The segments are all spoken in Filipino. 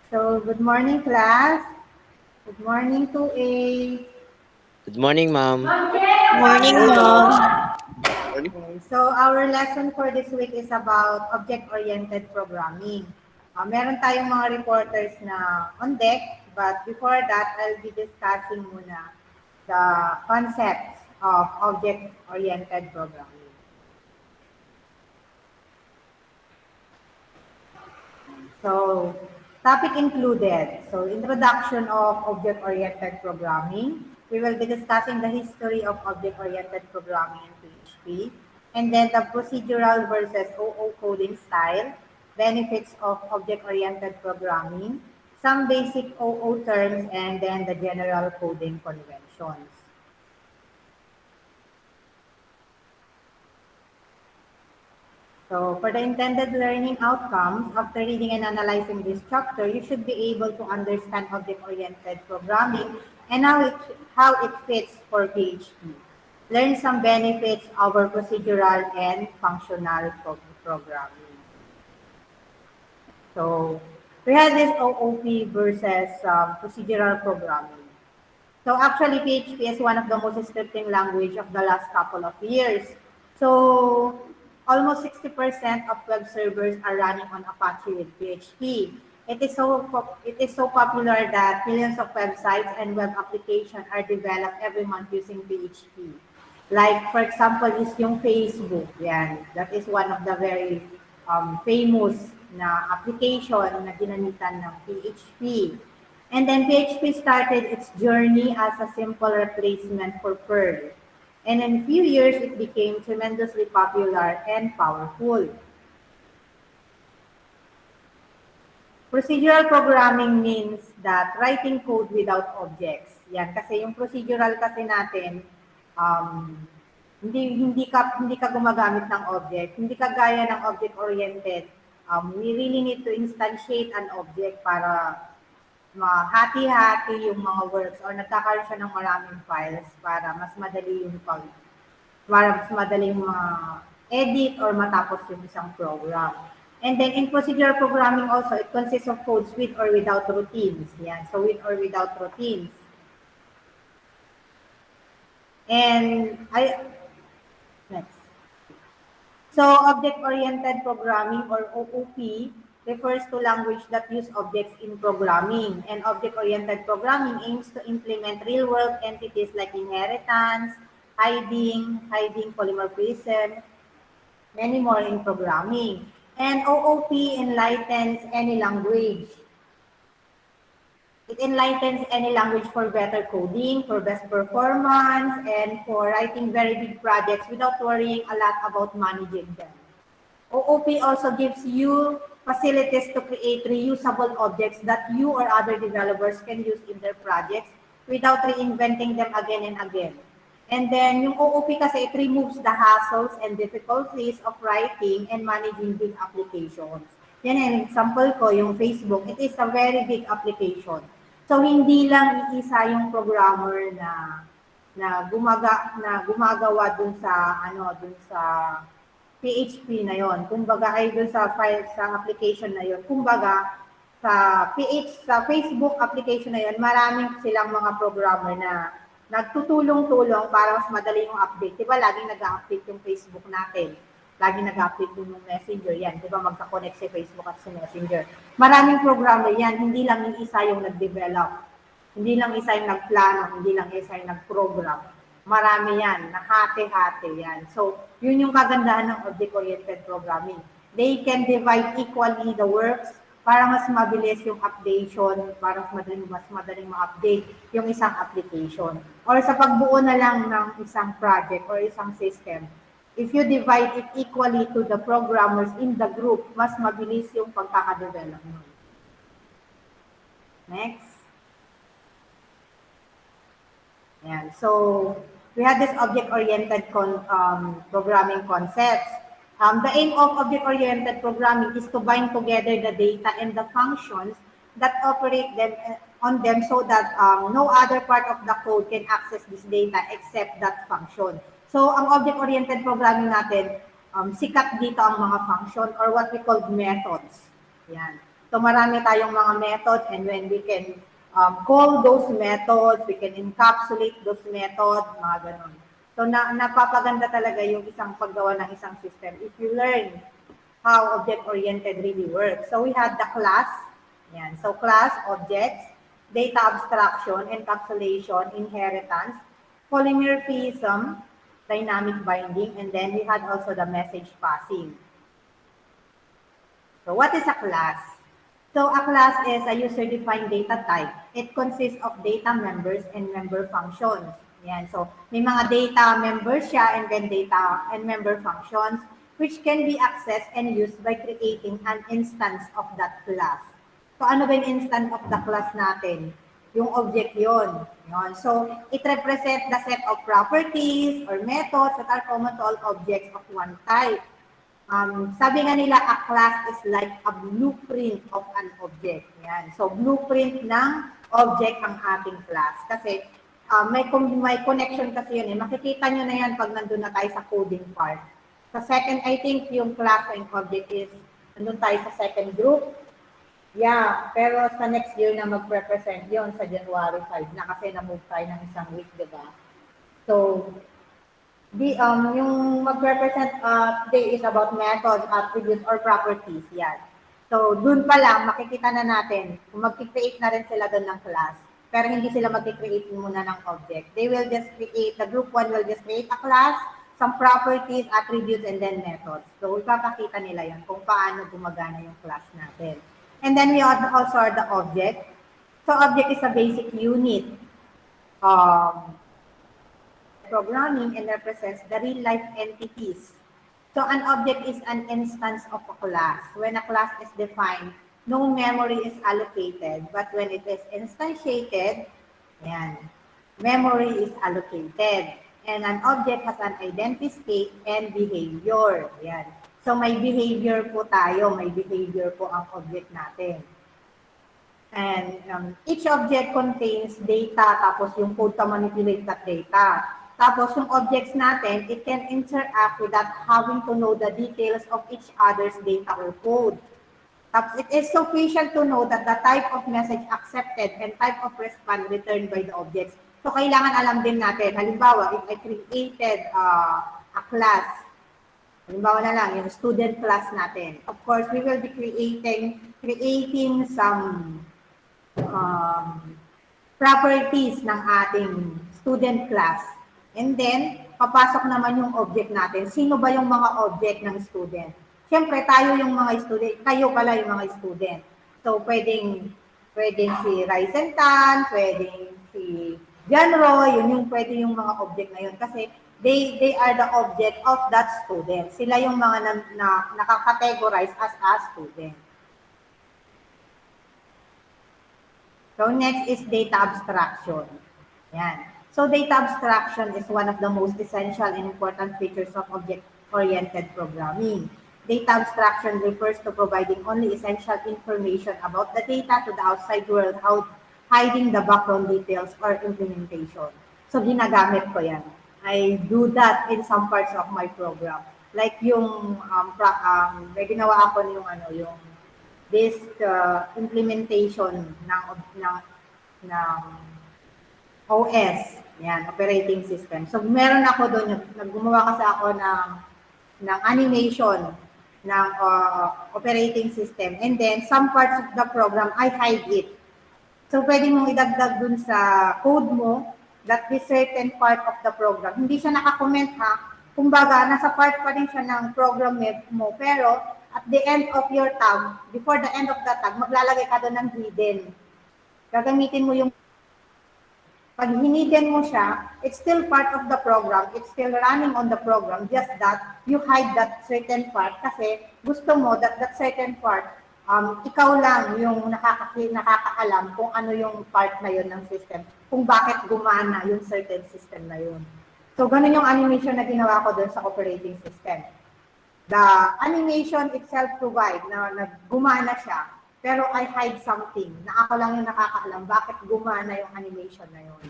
So, good morning, class. Good morning to A. Good morning, ma'am. Morning, ma'am. Okay, so our lesson for this week is about object-oriented programming. Meron tayong mga reporters na on deck, but before that, I'll be discussing muna the concepts of object-oriented programming. So, topic included. So, introduction of object-oriented programming. We will be discussing the history of object-oriented programming in PHP. And then the procedural versus OO coding style, benefits of object-oriented programming, some basic OO terms, and then the general coding conventions. So for the intended learning outcomes, after reading and analyzing this chapter, you should be able to understand object-oriented programming and how it fits for PHP. Learn some benefits of our procedural and functional programming. So we had this OOP versus procedural programming. So actually, PHP is one of the most scripting language of the last couple of years. So almost 60% of web servers are running on Apache with PHP. It is so popular that millions of websites and web applications are developed every month using PHP. Like for example, is yung Facebook. Yan, that is one of the very famous na application na ginamitan ng PHP. And then PHP started its journey as a simple replacement for Perl. And in a few years, it became tremendously popular and powerful. Procedural programming means that writing code without objects. Yan, kasi yung procedural kasi natin, um, hindi ka gumagamit ng object, hindi ka gaya ng object-oriented. We really need to instantiate an object para mahati-hati yung mga works or nagkakaroon siya ng maraming files para mas madali yung para mas madaling edit or matapos yung isang program. And then in procedural programming also, it consists of codes with or without routines. Yan. So with or without routines. And next. So object-oriented programming or OOP refers to language that use objects in programming. And object-oriented programming aims to implement real-world entities like inheritance, hiding, polymorphism, many more in programming. And OOP enlightens any language. It enlightens any language for better coding, for best performance, and for writing very big projects without worrying a lot about managing them. OOP also gives you facilities to create reusable objects that you or other developers can use in their projects without reinventing them again and again. And then yung OOP kasi, it removes the hassles and difficulties of writing and managing big applications. Yan ang example ko, yung Facebook. It is a very big application. So hindi lang iisa yung programmer na gumagawa dun sa PHP na yon. Kumbaga ay dun sa file sa application na yon. Kumbaga sa Facebook application na yon, maraming silang mga programmer na nagtutulong-tulong para mas madali yung update. Diba laging nag-update yung Facebook natin? Laging nag-update yung Messenger yan. Diba magka-connect si Facebook at si Messenger. Maraming programmer yan. Hindi lang yung isa yung nag-develop. Hindi lang isa yung nagplano. Hindi lang isa yung nag-program. Marami yan. Nakate-hate yan. So, yun yung kagandahan ng object-oriented programming. They can divide equally the works para mas mabilis yung updation, para mas madaling ma-update yung isang application. Or sa pagbuo na lang ng isang project or isang system, if you divide it equally to the programmers in the group, mas mabilis yung pagkakadevelop nun. Next. Yan. So, we have this object-oriented programming concepts. The aim of object-oriented programming is to bind together the data and the functions that operate them on them so that no other part of the code can access this data except that function. So, ang object-oriented programming natin, sikat dito ang mga function or what we call methods. Yan. So marami tayong mga methods, and when we can call those methods, we can encapsulate those methods, mga ganun. So napapaganda talaga yung isang paggawa ng isang system if you learn how object-oriented really works. So we had the class. Yan. So class, objects, data abstraction, encapsulation, inheritance, polymorphism, dynamic binding, and then we had also the message passing. So what is a class? So a class is a user-defined data type. It consists of data members and member functions. Yan. So may mga data members siya, and then data and member functions which can be accessed and used by creating an instance of that class. So ano ba yung instance of the class natin? Yung object yon. So it represents the set of properties or methods that are common to all objects of one type. Sabi nga nila, a class is like a blueprint of an object. Yan. So, blueprint ng object ang ating class. Kasi may connection kasi yun. Makikita nyo na yan pag nandun na tayo sa coding part. Sa second, I think yung class and object is nandun tayo sa second group. Yeah, pero sa next year na mag-represent yun sa January 5 na kasi na-move tayo ng isang week, diba? So, yung mag-represent today is about methods, attributes, or properties. Yan. So, dun pa lang, makikita na natin, kung mag-create na rin sila dun ng class, pero hindi sila mag-create muna ng object. They will just create, the group 1 will just create a class, some properties, attributes, and then methods. So, ipapakita nila yun kung paano gumagana yung class natin. And then we also are the object. So, object is a basic unit. Programming and represents the real-life entities. So an object is an instance of a class. When a class is defined, no memory is allocated, but when it is instantiated, yan, memory is allocated. And an object has an identity state and behavior. Yan. So may behavior po tayo, may behavior po ang object natin. And each object contains data, tapos yung code to manipulate that data. Tapos yung objects natin, it can interact without having to know the details of each other's data or code. Tapos it is sufficient to know that the type of message accepted and type of response returned by the objects. So kailangan alam din natin, halimbawa, if I created a class, halimbawa na lang, yung student class natin. Of course, we will be creating some properties ng ating student class. And then, papasok naman yung object natin. Sino ba yung mga object ng student? Siyempre, tayo yung mga student, kayo pala yung mga student. So, pwedeng si Ryzen Tan, pwedeng si John Roy, pwede yung mga object na yun. Kasi they are the object of that student. Sila yung mga nakakategorize as a student. So, next is data abstraction. Yan. So, data abstraction is one of the most essential and important features of object-oriented programming. Data abstraction refers to providing only essential information about the data to the outside world, hiding the background details or implementation. So, ginagamit ko yan. I do that in some parts of my program. Like yung, may ginawa ako yung this implementation ng OS, yan, operating system. So, meron ako doon, naggumawa kasi ako ng animation ng operating system. And then, some parts of the program, I hide it. So, pwede mong idagdag doon sa code mo that this certain part of the program. Hindi siya nakakomment ha. Kumbaga, nasa part pa rin siya ng program mo. Pero, at the end of your tag, before the end of the tag, maglalagay ka doon ng hidden. Gagamitin mo yung pag hinidden mo siya, it's still part of the program, it's still running on the program, just that you hide that certain part kasi gusto mo that certain part, ikaw lang yung nakakaalam kung ano yung part na yun ng system, kung bakit gumana yung certain system na yun. So, ganun yung animation na ginawa ko doon sa operating system. The animation itself provide na gumana siya, pero I hide something na ako lang yung nakakaalam bakit gumana yung animation na yun.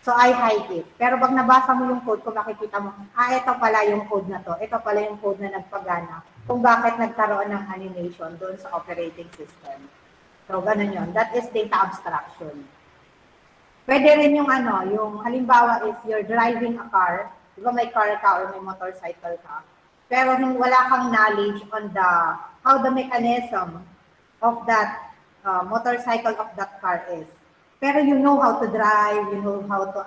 So, I hide it. Pero pag nabasa mo yung code, kung makikita mo, ito pala yung code na to. Ito pala yung code na nagpagana kung bakit nagkaroon ng animation doon sa operating system. So, ganun yun. That is data abstraction. Pwede rin yung yung halimbawa is you're driving a car, di ba may car ka or may motorcycle ka, pero wala kang knowledge on how the mechanism of that motorcycle of that car is. Pero you know how to drive, you know how to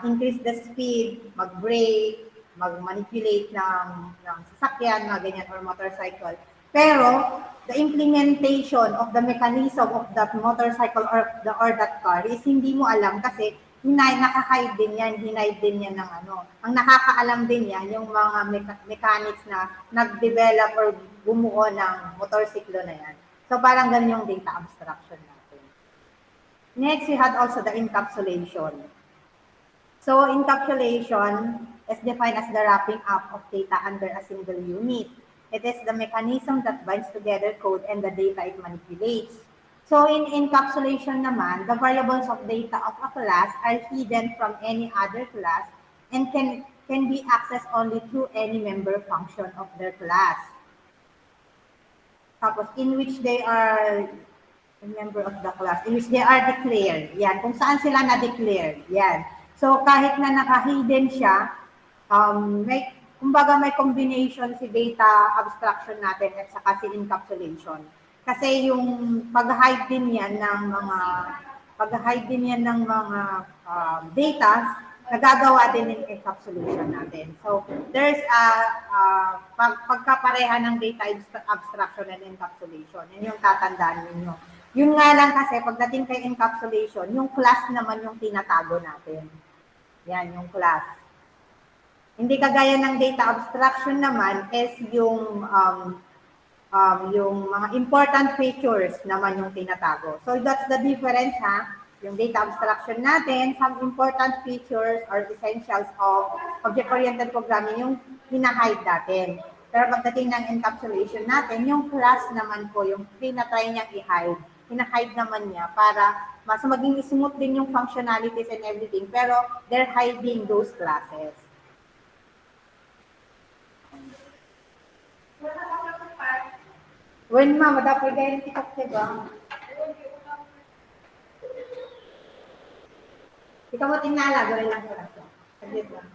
increase the speed, mag-brake, mag-manipulate ng sasakyan, mga ganyan, or motorcycle. Pero, the implementation of the mechanism of that motorcycle or that car is hindi mo alam kasi nakaka-hide din yan, hinide din yan ng Ang nakakaalam din yan, yung mga mechanics na nag-develop or bumuo ng motorsiklo na yan. So, parang ganun yung data abstraction natin. Next, we had also the encapsulation. So, encapsulation is defined as the wrapping up of data under a single unit. It is the mechanism that binds together code and the data it manipulates. So, in encapsulation naman, the variables of data of a class are hidden from any other class and can be accessed only through any member function of their class. Tapos, in which they are a member of the class, in which they are declared. Yan, kung saan sila na-declare. Yan. So, kahit na naka-hidden siya, kumbaga may combination si data abstraction natin at saka si encapsulation. Kasi yung pag-hide din yan ng mga data, nagagawa din yung encapsulation natin. So, there's pagkapareha ng data abstraction and encapsulation. Yan yung tatandaan ninyo. Yun nga lang kasi, pagdating kay encapsulation, yung class naman yung tinatago natin. Yan, yung class. Hindi kagaya ng data abstraction naman is yung mga important features naman yung tinatago. So, that's the difference, ha? Yung data abstraction natin, some important features or essentials of object-oriented programming yung hinahide natin. Pero pagdating ng encapsulation natin, yung class naman po, yung pinatry niyang i-hide, hinahide naman niya para mas maging smooth din yung functionalities and everything, pero they're hiding those classes. When mama, dapat ganyan tikap, diba? Ikaw mo tinala, gawin lang ko lang. Saglit lang.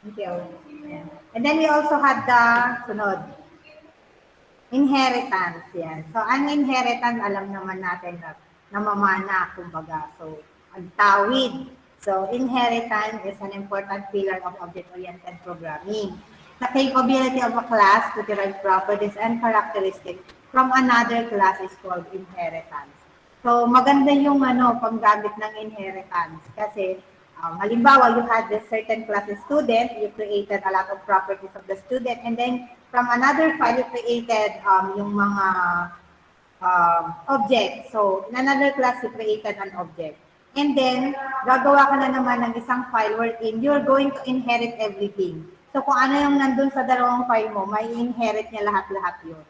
Thank you. And then we also had the sunod. Inheritance, yan. So, ang inheritance, alam naman natin na namamana, kumbaga. So, ang tawid. So, inheritance is an important pillar of object-oriented programming. The capability of a class to derive properties and characteristics from another class is called inheritance. So, maganda yung panggamit ng inheritance kasi halimbawa, you had this certain class of student, you created a lot of properties of the student, and then from another file, you created yung mga object. So, in another class, you created an object. And then, gagawa ka na naman ng isang file wherein you're going to inherit everything. So, kung ano yung nandun sa dalawang file mo, may inherit niya lahat-lahat yun.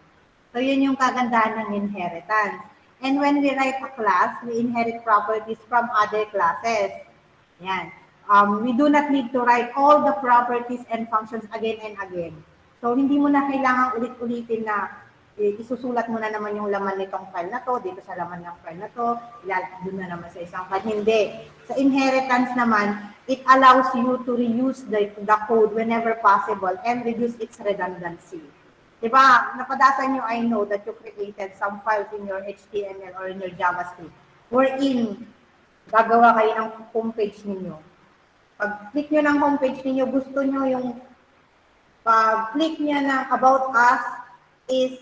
So, yun yung kagandahan ng inheritance. And when we write a class, we inherit properties from other classes. Yan. We do not need to write all the properties and functions again and again. So, hindi mo na kailangan ulit-ulitin na isusulat mo na naman yung laman nitong file na to, dito sa laman ng file na to, ilalagay na naman sa isang file. Hindi. Sa inheritance naman, it allows you to reuse the code whenever possible and reduce its redundancy. Diba? Napadasan nyo, I know that you created some files in your HTML or in your JavaScript wherein gagawa kayo ng homepage ninyo. Pag-click nyo ng homepage ninyo, gusto nyo yung pag-click nyo na About Us is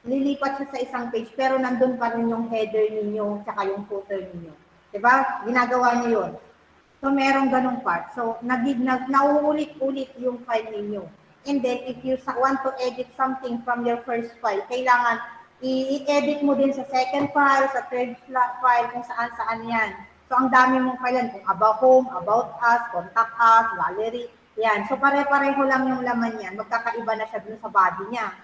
lilipat siya sa isang page pero nandun pa rin yung header ninyo tsaka yung footer ninyo. Diba? Ginagawa nyo yun. So, merong ganong part. So, nauulit-ulit yung file ninyo. And then, if you want to edit something from your first file, kailangan i-edit mo din sa second file, sa third file, kung saan-saan yan. So, ang dami mong file yan, kung About Home, About Us, Contact Us, Gallery, yan. So, pare-pareho lang yung laman yan. Magkakaiba na siya dun sa body niya.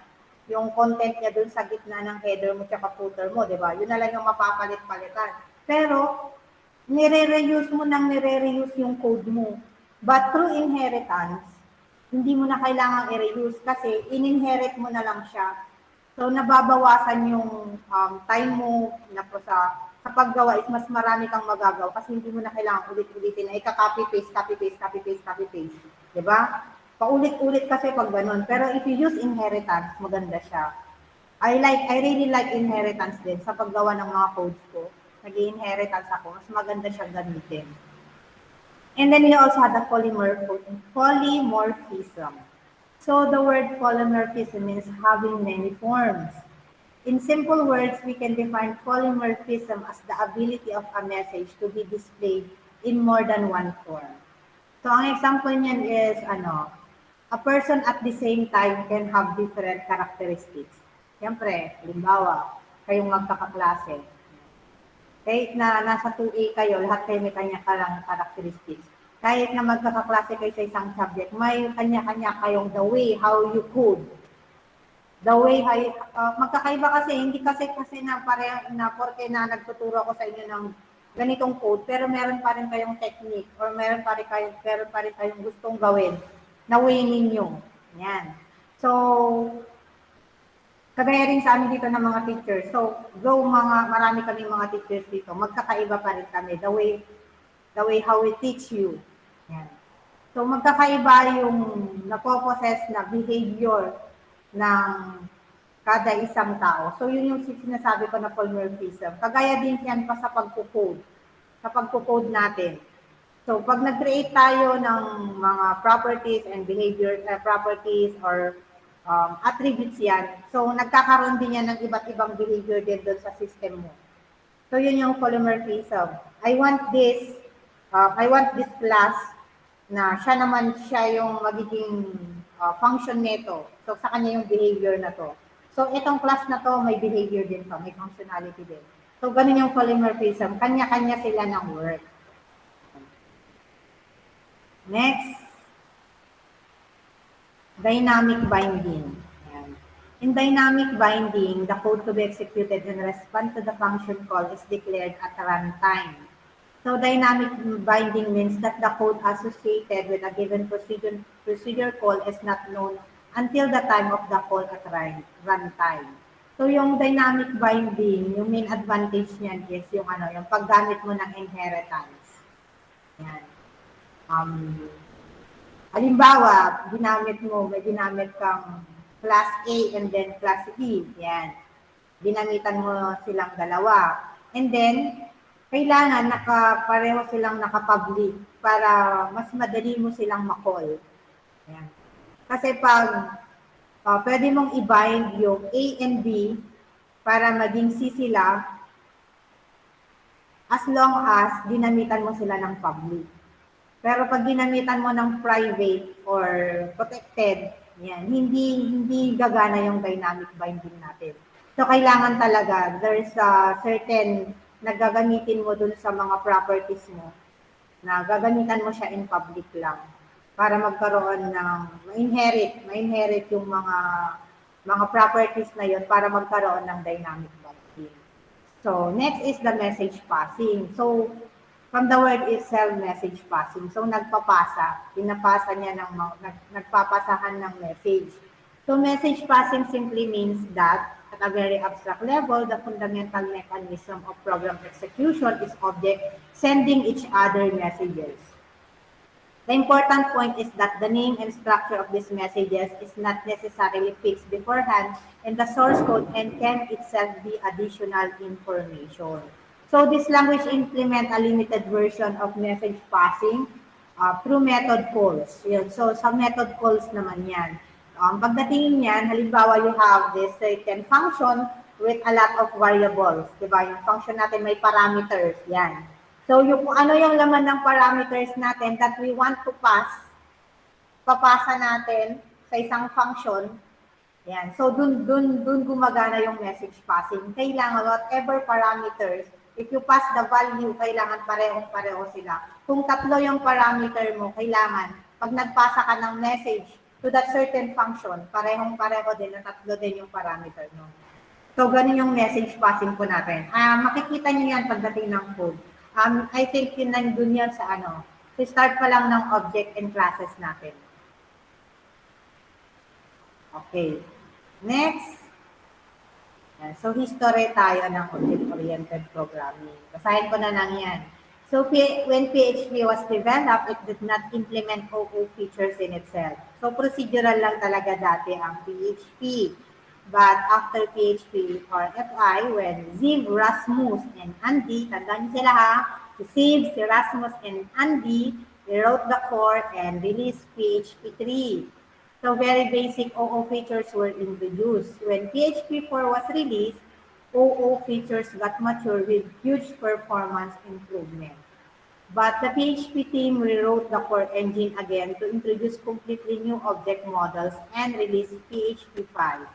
Yung content niya dun sa gitna ng header mo tsaka footer mo, di ba? Yun na lang yung mapapalit-palitan. Pero, nire-reuse mo nang nire-reuse yung code mo. But through inheritance, hindi mo na kailangang i-reuse kasi in-inherit mo na lang siya. So, nababawasan yung time mo na po sa paggawa is mas marami kang magagawa kasi hindi mo na kailangan ulit-ulitin na ika-copy paste, copy paste, copy paste, copy paste. Diba? Paulit-ulit kasi pag ganun. Pero if you use inheritance, maganda siya. I really like inheritance din sa paggawa ng mga codes ko. Nag-inheritance ako. Mas maganda siya gamitin. And then we also had the polymorphism. So the word polymorphism means having many forms. In simple words, we can define polymorphism as the ability of a message to be displayed in more than one form. So ang example niyan is a person at the same time can have different characteristics. Siyempre, halimbawa, kayong magkakaklase. Kahit na nasa 2A kayo, lahat kayo may kanya-kanyang characteristics. Kahit na magkakaklase kayo sa isang subject, may kanya-kanya kayong the way how you code. The way how you, magkakaiba kasi, hindi kasi na pare na porke na nagtuturo ako sa inyo ng ganitong code, pero meron pa rin kayong technique or meron pa rin kayong gustong gawin na way ninyo. Yan. So, kagaya rin sa amin dito ng mga teachers. So, though marami kami mga teachers dito, magkakaiba pa rin kami. The way how we teach you. Yan. So, magkakaiba yung napoposes na behavior ng kada isang tao. So, yun yung sinasabi ko na polymorphism. Kagaya din yan pa sa pagkukode. Sa pagkukode natin. So, pag nag-create tayo ng mga properties and behavior properties or attributes yan, so nagkakaroon din yan ng iba't ibang behavior din doon sa system mo. So, yun yung polymorphism. I want this class na siya yung magiging function nito. So, sa kanya yung behavior na to. So, itong class na to, may behavior din to, may functionality din. So, ganun yung polymorphism. Kanya-kanya sila ng work. Next, dynamic binding. Ayan. In dynamic binding, the code to be executed in response to the function call is declared at runtime. So dynamic binding means that the code associated with a given procedure call is not known until the time of the call at runtime. So yung dynamic binding, yung main advantage niyan is yung yung paggamit mo ng inheritance. Yan. Halimbawa, may ginamit kang class A and then class B. Yan. Ginamitan mo silang dalawa. And then, kailangan pareho silang nakapublic para mas madali mo silang makall. Yan. Kasi pag pwede mong i-bind yung A and B para maging C sila as long as ginamitan mo sila ng public. Pero pag ginamitan mo ng private or protected, yan, hindi gagana yung dynamic binding natin. So, kailangan talaga, there's a certain na gagamitin mo dun sa mga properties mo, na gagamitan mo siya in public lang para magkaroon ng ma-inherit yung mga properties na yun para magkaroon ng dynamic binding. So, next is the message passing. So, from the word itself, message passing. So, pinapasa niya nagpapasahan ng message. So, message passing simply means that, at a very abstract level, the fundamental mechanism of program execution is object sending each other messages. The important point is that the name and structure of these messages is not necessarily fixed beforehand in the source code and can itself be additional information. So this language implements a limited version of message passing through method calls. Yun. So sa method calls naman yan. Pagdating niyan, halimbawa you have this certain function with a lot of variables. Diba? Yung function natin may parameters. Yan. So, kung ano yung laman ng parameters natin that we want to papasa natin sa isang function. Yan. So, dun gumagana yung message passing. Kailangan whatever parameters, if you pass the value, kailangan parehong-pareho sila. Kung tatlo yung parameter mo, kailangan, pag nagpasa ka ng message to that certain function, parehong-pareho din, na tatlo din yung parameter mo. So, ganun yung message passing po natin. Makikita niyo yan pagdating ng code. I think nandun yan sa to start pa lang ng object and classes natin. Okay. Next. So, history tayo ng object-oriented programming. Basahin ko na lang yan. So, when PHP was developed, it did not implement OO features in itself. So, procedural lang talaga dati ang PHP. But after PHP or FI, when Ziv, Rasmus, and Andy, tandaan niyo sila ha, si Ziv, si Rasmus, and Andy, they wrote the core and released PHP 3. So very basic OO features were introduced. When PHP 4 was released, OO features got mature with huge performance improvement. But the PHP team rewrote the core engine again to introduce completely new object models and release PHP 5.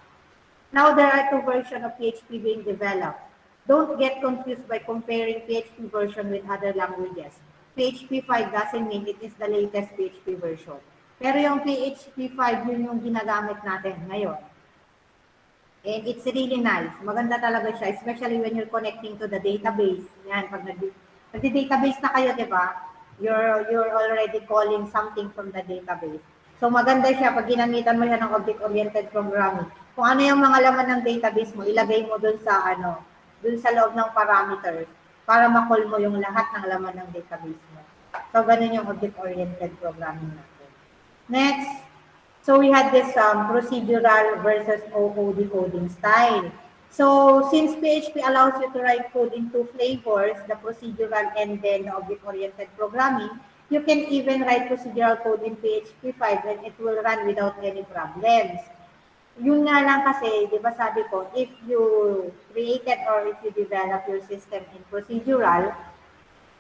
Now there are two versions of PHP being developed. Don't get confused by comparing PHP version with other languages. PHP 5 doesn't mean it is the latest PHP version. Pero yung PHP 5, yun yung ginagamit natin ngayon. And it's really nice. Maganda talaga siya, especially when you're connecting to the database. Yan, pag nag-database na kayo, di ba? You're already calling something from the database. So maganda siya pag ginamitan mo yan ng object-oriented programming. Kung ano yung mga laman ng database mo, ilagay mo dun sa loob ng parameters para ma-call mo yung lahat ng laman ng database mo. So ganun yung object-oriented programming natin. Next, so we had this procedural versus OO decoding style. So since PHP allows you to write code in two flavors, the procedural and then the object-oriented programming, you can even write procedural code in PHP 5 and it will run without any problems. Yun nga lang kasi, di ba sabi ko, if you created or if you develop your system in procedural,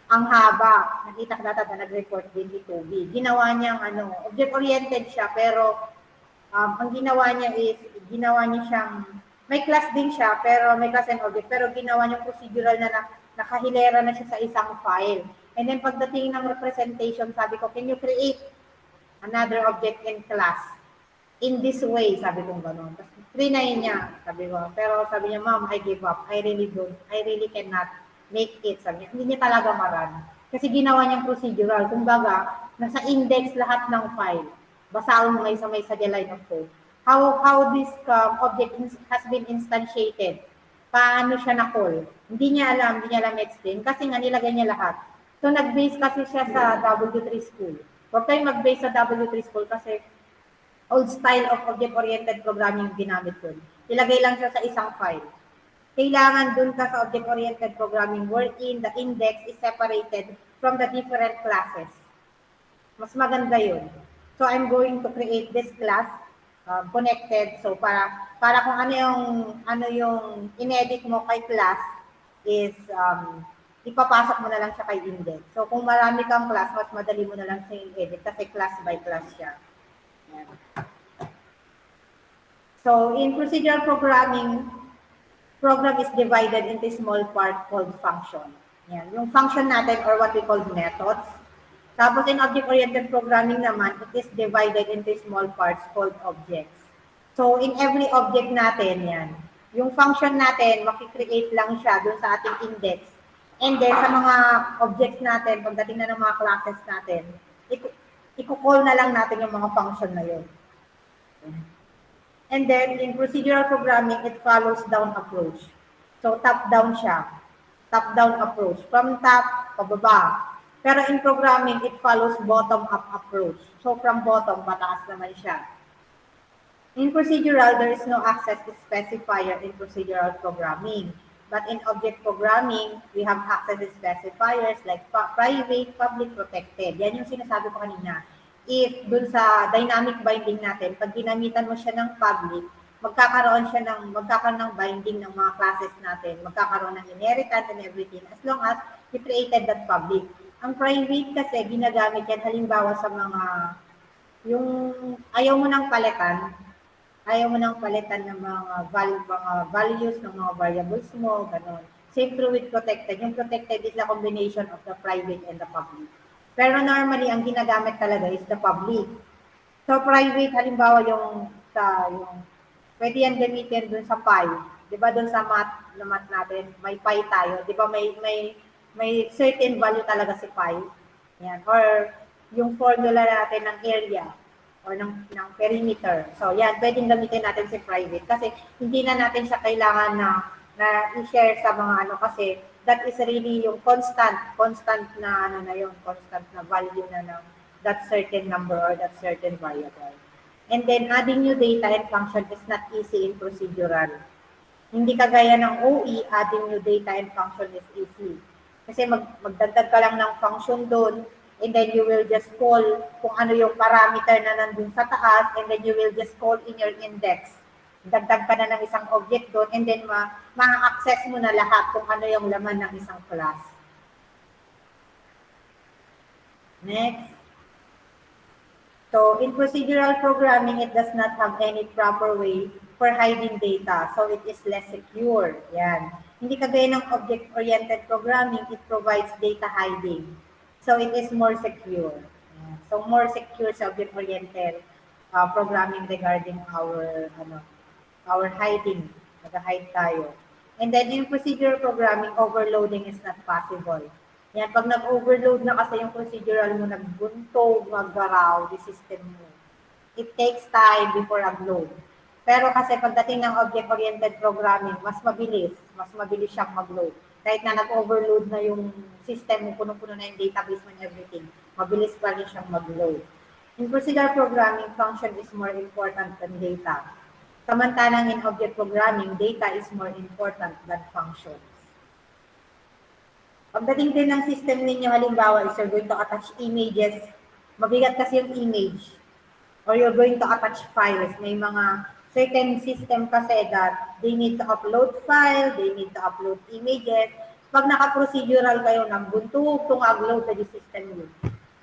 ang haba. Nakita ko data na nag-report din ni Toby. Ginawa niyang object-oriented siya, pero ang ginawa niya is, may class din siya, pero may class and object, pero ginawa niyang procedural na nakahilera na siya sa isang file. And then pagdating ng representation, sabi ko, can you create another object and class in this way? Sabi ko gano'n. Tapos trinay niya, sabi ko. Pero sabi niya, ma'am, I give up. I really cannot make it. Sabi niya, hindi niya talaga maran. Kasi ginawa niyang procedural. Kumbaga, nasa index lahat ng file. Basahin mo may sa line of code. How this object has been instantiated. Paano siya na-call. Hindi niya alam explain. Kasi nga nilagay niya lahat. So, nag-base kasi siya sa W3 school. Huwag tayong mag-base sa W3 school kasi old style of object-oriented programming ginamit dun. Ilagay lang siya sa isang file. Kailangan dun ka sa object-oriented programming wherein the index is separated from the different classes. Mas maganda yun. So, I'm going to create this class connected. So, para kung ano yung inedit mo kay class is ipapasok mo na lang siya kay index. So, kung marami kang class, mas madali mo na lang siya i-edit kasi class by class siya. Yan. So, in procedural programming, program is divided into small part called function. Yan. Yung function natin or what we call methods. Tapos in object-oriented programming naman, it is divided into small parts called objects. So, in every object natin, yan, yung function natin, makikreate lang siya dun sa ating index. And then, sa mga objects natin, pagdating na ng mga classes natin, i-call na lang natin yung mga function na yun. And then, in procedural programming, it follows down approach. So, top-down siya. Top-down approach. From top, pababa. Pero in programming, it follows bottom-up approach. So, from bottom, pataas naman siya. In procedural, there is no access to specifier in procedural programming. But in object programming, we have access to specifiers like private, public, protected. Yan yung sinasabi ko kanina. If dun sa dynamic binding natin, pag ginamitan mo siya ng public, magkakaroon ng binding ng mga classes natin, magkakaroon ng inheritance and everything, as long as you created that public. Ang private kasi, ginagamit yan halimbawa sa yung ayaw mo ng palitan ng mga values ng mga variables mo, gano'n. Same true with protected. Yung protected is the combination of the private and the public. Pero normally, ang ginagamit talaga is the public. So, private, halimbawa pwede yan gamitin dun sa pi. Di ba dun sa math natin, may pi tayo. Di ba may certain value talaga si pi. Yan. Or yung formula natin ng area. or ng perimeter. So yan, pwedeng gamitin natin si private kasi hindi na natin siya kailangan na i-share sa mga ano kasi that is really yung constant na ano na yung constant na value na ng that certain number or that certain variable. And then adding new data and function is not easy in procedural. Hindi kagaya ng OE, adding new data and function is easy. Kasi magdagdag ka lang ng function doon, and then you will just call kung ano yung parameter na nandun sa taas, and then you will just call in your index. Dagdag ka na ng isang object doon, and then ma-access mo na lahat kung ano yung laman ng isang class. Next. So in procedural programming, it does not have any proper way for hiding data. So it is less secure. Yan. Hindi kagaya ng object-oriented programming, it provides data hiding. So it is more secure. Yan. So more secure sa object-oriented programming regarding our hiding. Nag-hide tayo. And then in procedural programming, overloading is not possible. Yan, pag nag-overload na kasi yung procedural mo, nagbuntog, maggaraw, the system mo. It takes time before upload. Pero kasi pagdating ng object-oriented programming, mas mabilis siyang mag-load. Kahit na nag-overload na yung system mo, puno-puno na yung database mo and everything, mabilis pa rin siyang mag-load. In procedural programming, function is more important than data. Samantalang in object programming, data is more important than functions. Pagdating din ng system ninyo, halimbawa, is you're going to attach images, mabigat kasi yung image, or you're going to attach files. May mga certain system kasi that they need to upload file, they need to upload images. Pag naka-procedural kayo, nang buntog itong upload na di system yun.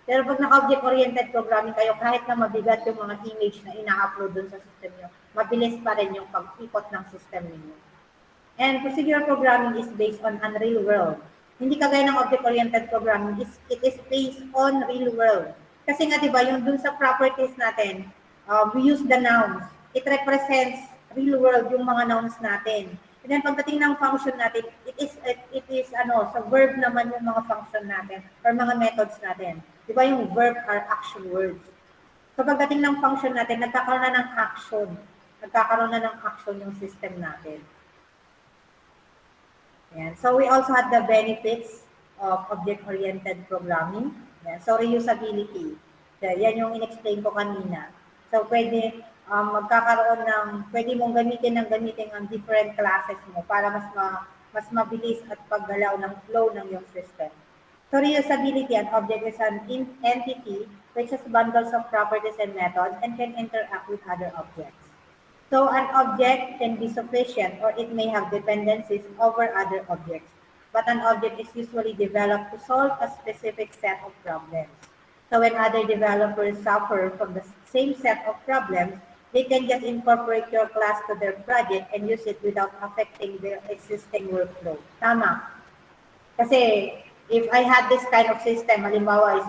Pero pag naka-object-oriented programming kayo, kahit na mabigat yung mga image na ina-upload dun sa system nyo, mabilis pa rin yung pag-ikot ng system niyo. And procedural programming is based on unreal world. Hindi kagaya ng object-oriented programming, it is based on real world. Kasi nga, di ba, yung dun sa properties natin, we use the nouns. It represents real world yung mga nouns natin. And then pagdating ng function natin, it is sa verb naman yung mga function natin or mga methods natin. Di ba yung verb are action words. So pagdating ng function natin, nagkakaroon na ng action. Nagkakaroon na ng action yung system natin. Yan. So we also had the benefits of object-oriented programming. Yan. So reusability. Yan yung in-explain ko kanina. So pwede pwede mong gamitin ang different classes mo para mas mabilis at paggalaw ng flow ng yung system. So reusability, an object is an entity which has bundles of properties and methods and can interact with other objects. So an object can be sufficient or it may have dependencies over other objects, but an object is usually developed to solve a specific set of problems. So when other developers suffer from the same set of problems, they can just incorporate your class to their project and use it without affecting their existing workflow. Tama. Kasi if I had this kind of system, halimbawa is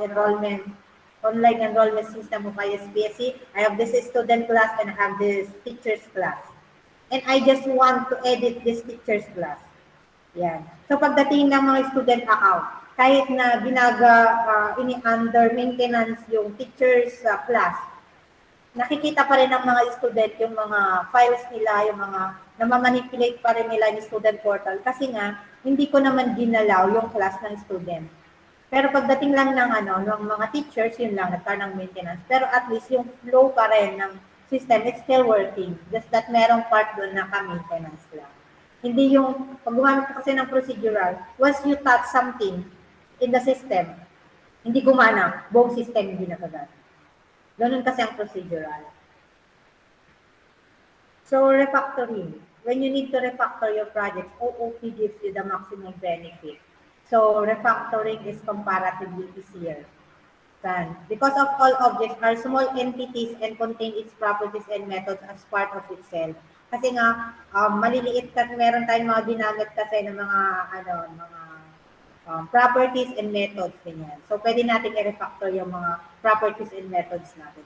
online enrollment system of BSIT, I have this student class and I have this teacher's class. And I just want to edit this teacher's class. Yan. So pagdating ng mga student account, kahit na under maintenance yung teacher's class, nakikita pa rin ng mga student yung mga files nila, yung mga namamanipulate pa rin nila yung student portal kasi nga hindi ko naman ginalaw yung class ng student. Pero pagdating lang ng mga teachers, yun lang, nagkaroon ng maintenance. Pero at least yung flow pa rin ng system, it's still working. Just that merong part doon na ka-maintenance lang. Hindi yung, pag gumamit ka kasi ng procedural, once you touch something in the system, hindi gumana, buong system hindi nakagana. Ganun kasi ang procedural. So, refactoring. When you need to refactor your projects, OOP gives you the maximum benefit. So, refactoring is comparatively easier. Because of all objects are small entities and contain its properties and methods as part of itself. Kasi nga, maliliit kasi meron tayong mga ginamit kasi ng mga properties and methods ganyan. So, pwede natin i-refactor yung mga properties and methods natin.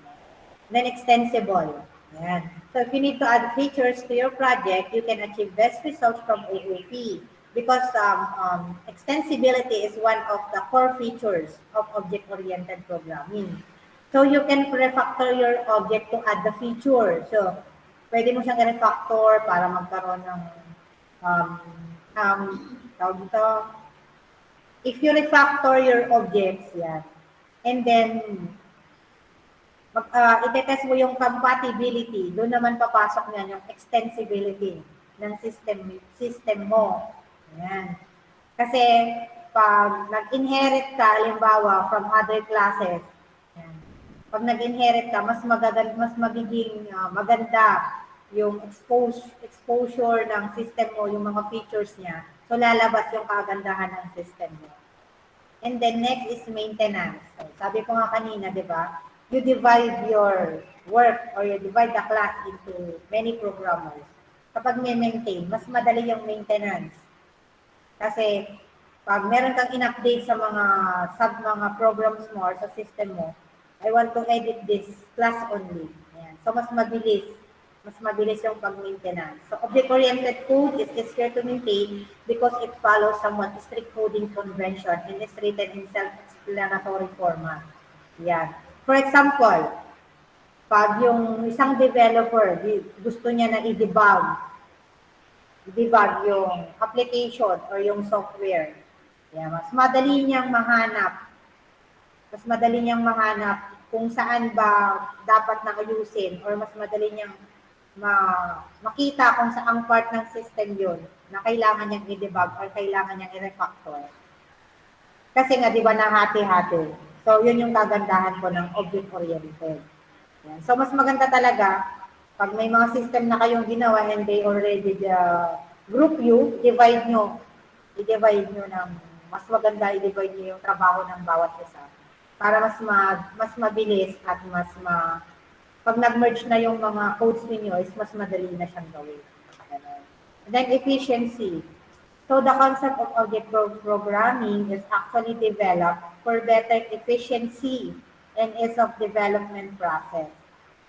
Then, extensible. Ayan. So, if you need to add features to your project, you can achieve best results from OOP because extensibility is one of the core features of object-oriented programming. So you can refactor your object to add the feature. So pwede mo siyang i-refactor para magkaroon ng um, um, tawag dito, if you refactor your objects, yan, and then itetest mo yung compatibility, doon naman papasok niyan yung extensibility ng system mo. Yan. Kasi pag nag-inherit ka, halimbawa, from other classes, yan. Pag nag-inherit ka, mas magiging maganda yung exposure ng system mo, yung mga features niya. So lalabas yung kagandahan ng system mo. And then next is maintenance. So, sabi ko nga kanina, di ba? You divide your work or you divide the class into many programmers. Kapag may maintain, mas madali yung maintenance. Kasi pag meron kang in-update sa mga programs mo or sa system mo, I want to edit this class only. Ayan. So mas mabilis. Mas mabilis yung pag-maintenance. So object-oriented code is easier to maintain because it follows somewhat strict coding convention and is written in self-explanatory format. Yan. For example, pag yung isang developer gusto niya na i-debug yung application or yung software, yan, mas madali niyang mahanap kung saan ba dapat na ayusin or mas madali niyang makita kung saang part ng system yun na kailangan niyang i-debug or kailangan niyang i-refactor. Kasi nga, di ba, nahati-hati. So, yun yung kagandahan ko ng object-oriented. Yan. So, mas maganda talaga, pag may mga system na kayong ginawa and they already group you, i-divide nyo ng, mas maganda i-divide nyo yung trabaho ng bawat isa. Para mas mabilis at pag nag-merge na yung mga codes ninyo, is mas madali na siyang gawin. And then efficiency. So the concept of object programming is actually developed for better efficiency and ease of development process.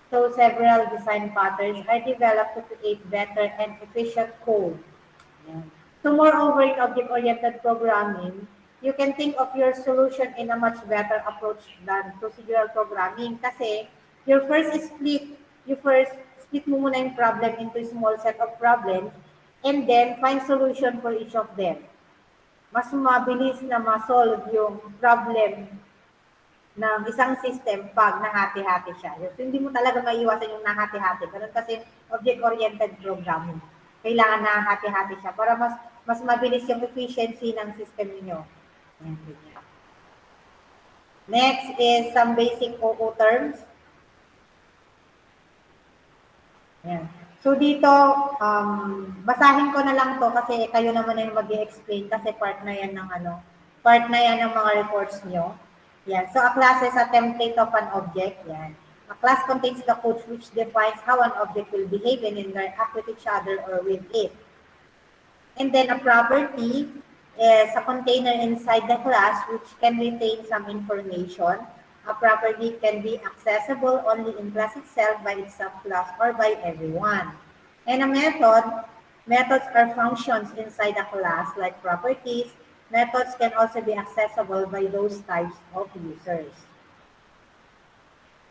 So several design patterns are developed to create better and efficient code. So moreover, in object-oriented programming, you can think of your solution in a much better approach than procedural programming kasi you first split mo muna yung problem into a small set of problems and then find solution for each of them. Mas mabilis na ma-solve yung problem ng isang system pag nahati-hati siya. So, hindi mo talaga maiiwasan yung nahati-hati. Ganun kasi object-oriented programming. Kailangan nahati-hati siya para mas mabilis yung efficiency ng system niyo. Next is some basic OO terms. Yan. So dito, basahin ko na lang to kasi kayo naman yung mag-i-explain kasi part na yan ng mga reports nyo. Yan. So a class is a template of an object. Yan. A class contains the code which defines how an object will behave and interact with each other or with it. And then a property is a container inside the class which can retain some information. A property can be accessible only in class itself by its subclass or by everyone. And a methods are functions inside a class like properties. Methods can also be accessible by those types of users.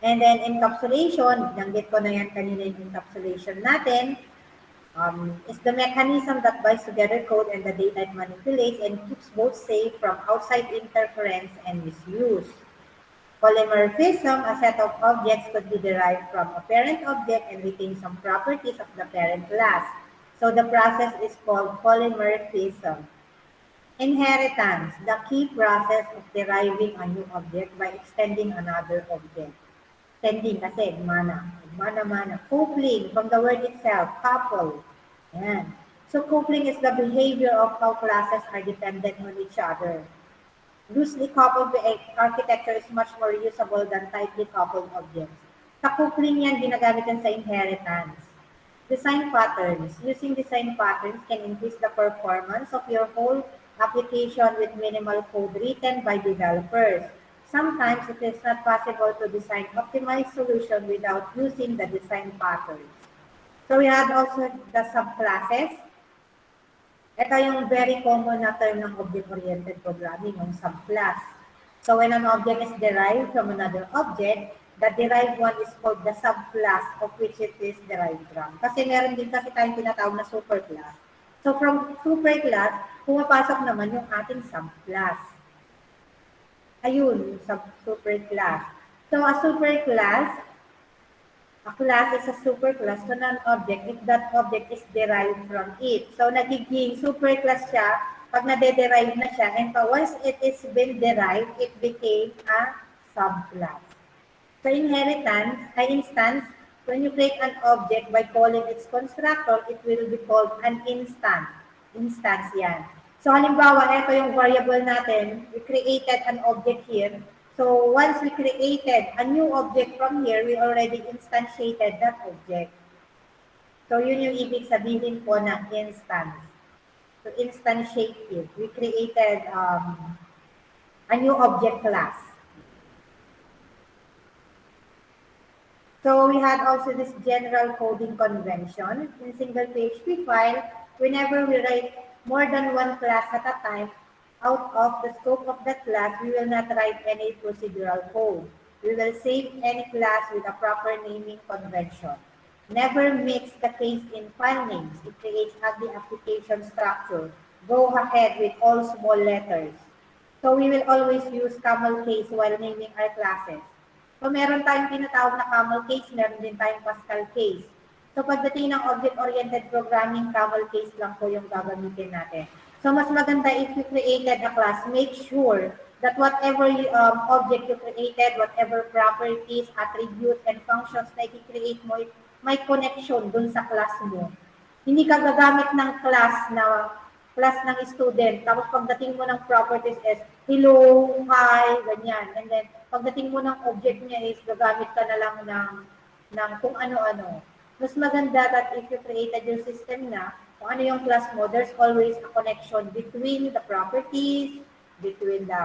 And then encapsulation, nanggit ko na yan kanina yung encapsulation natin, is the mechanism that binds together code and the data it manipulates and keeps both safe from outside interference and misuse. Polymorphism, a set of objects could be derived from a parent object and retain some properties of the parent class. So the process is called polymorphism. Inheritance, the key process of deriving a new object by extending another object. Extending kasi, mana. Coupling, from the word itself, couple. Yan. So coupling is the behavior of how classes are dependent on each other. Loosely coupled architecture is much more usable than tightly coupled objects. Sa coupling yan, ginagamit yan sa inheritance. Design patterns. Using design patterns can increase the performance of your whole application with minimal code written by developers. Sometimes it is not possible to design optimized solution without using the design patterns. So we have also the subclasses. Ito yung very common na term ng object-oriented programming, yung subclass. So when an object is derived from another object, the derived one is called the subclass of which it is derived from. Kasi meron din kasi tayong tinatawag na superclass. So from superclass, pumapasok naman yung ating subclass. Ayun, superclass. So a superclass, a class is a superclass to an object if that object is derived from it. So nagiging superclass siya pag nade-derive na siya, and once it is been derived, it became a subclass. So inheritance, instance, when you create an object by calling its constructor, it will be called an instance. Instance yan. So halimbawa, ito yung variable natin. We created an object here. So once we created a new object from here, we already instantiated that object. So yun yung ibig sabihin po ng instance. To instantiate it, we created a new object class. So we had also this general coding convention. In single PHP file, whenever we write more than one class at a time, out of the scope of that class, we will not write any procedural code. We will save any class with a proper naming convention. Never mix the case in file names. It creates ugly application structure. Go ahead with all small letters. So we will always use camel case while naming our classes. So meron tayong tinatawag na camel case, meron din tayong Pascal case. So pagdating ng object-oriented programming, camel case lang po yung gagamitin natin. So mas maganda if you created a class, make sure that whatever object you created, whatever properties, attributes, and functions na i-create mo, may connection dun sa class mo. Hindi ka gagamit ng class ng student, tapos pagdating mo ng properties is hello, hi, ganyan. And then pagdating mo ng object niya is gagamit ka na lang ng kung ano-ano. Mas maganda that if you created your system na, kung ano yung class mo, there's always a connection between the properties, between the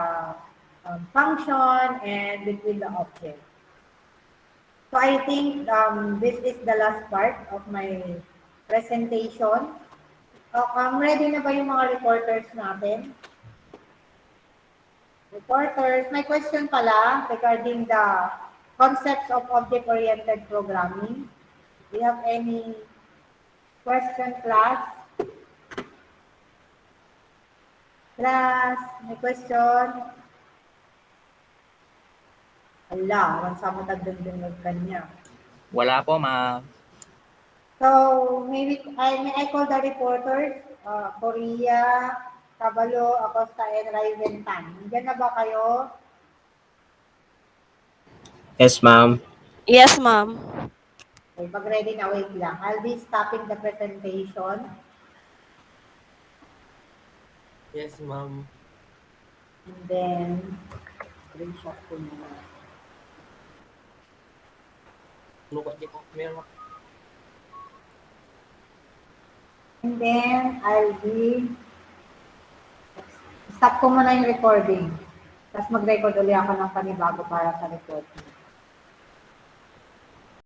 function, and between the object. So I think this is the last part of my presentation. Ready na ba yung mga reporters natin? Reporters, may question pala regarding the concepts of object-oriented programming. Do you have any question, class? Class, may question? Ala, walang sama tagdang-dungag kanya. Wala po, ma'am. So, may I call the reporters? Korea, Cabalo, Acosta, and Riventan. Nandiyan na ba kayo? Yes, ma'am. Yes, ma'am. Okay, pag-ready na, wait lang. I'll be stopping the presentation. Yes, ma'am. And then, screenshot ko muna. And then, I'll be stop ko muna yung recording. Tapos mag-record ulit ako ng panibago para sa report.